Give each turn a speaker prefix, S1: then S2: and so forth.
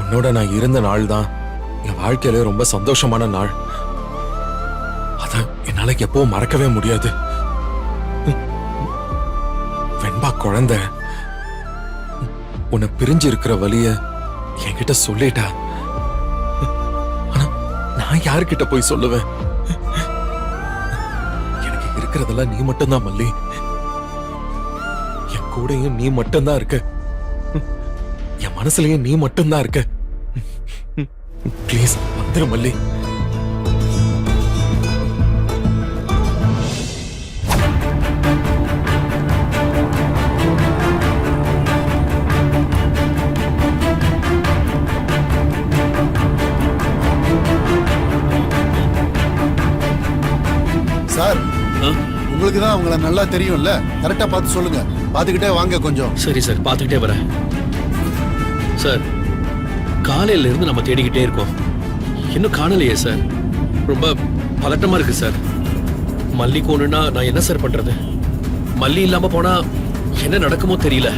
S1: உன்னோட நான் இருந்த நாள் தான் என் வாழ்க்கையில ரொம்ப சந்தோஷமான நாள். அத என்னால எப்பவும் மறக்கவே முடியாது. வெண்பா குழந்தை உன்னை பிரிஞ்சு இருக்கிற வலிய என்கிட்ட சொல்லிட்டா. ஆனா நான் யாருக்கிட்ட போய் சொல்லுவேன்? எனக்கு இருக்கிறதெல்லாம் நீ மட்டும்தான் மல்லி. என் கூடயும் நீ மட்டும்தான் இருக்க. என் மனசுலயும் நீ மட்டும்தான் இருக்க. ப்ளீஸ் வந்துரு மல்லி.
S2: சார், உங்களுக்கு தான் அவங்கள நல்லா தெரியும்ல, கரெக்டா பார்த்து சொல்லுங்க. பார்த்துக்கிட்டே வாங்க கொஞ்சம்.
S3: சரி சார், பார்த்துக்கிட்டே வரேன் சார். காலையில இருந்து நம்ம தேடிக்கிட்டே இருக்கோம், இன்னும் காணலையே சார். ரொம்ப பதட்டமா இருக்கு சார். மல்லி கோணுன்னா நான் என்ன சார் பண்றது? மல்லி இல்லாம போனா என்ன நடக்குமோ தெரியல.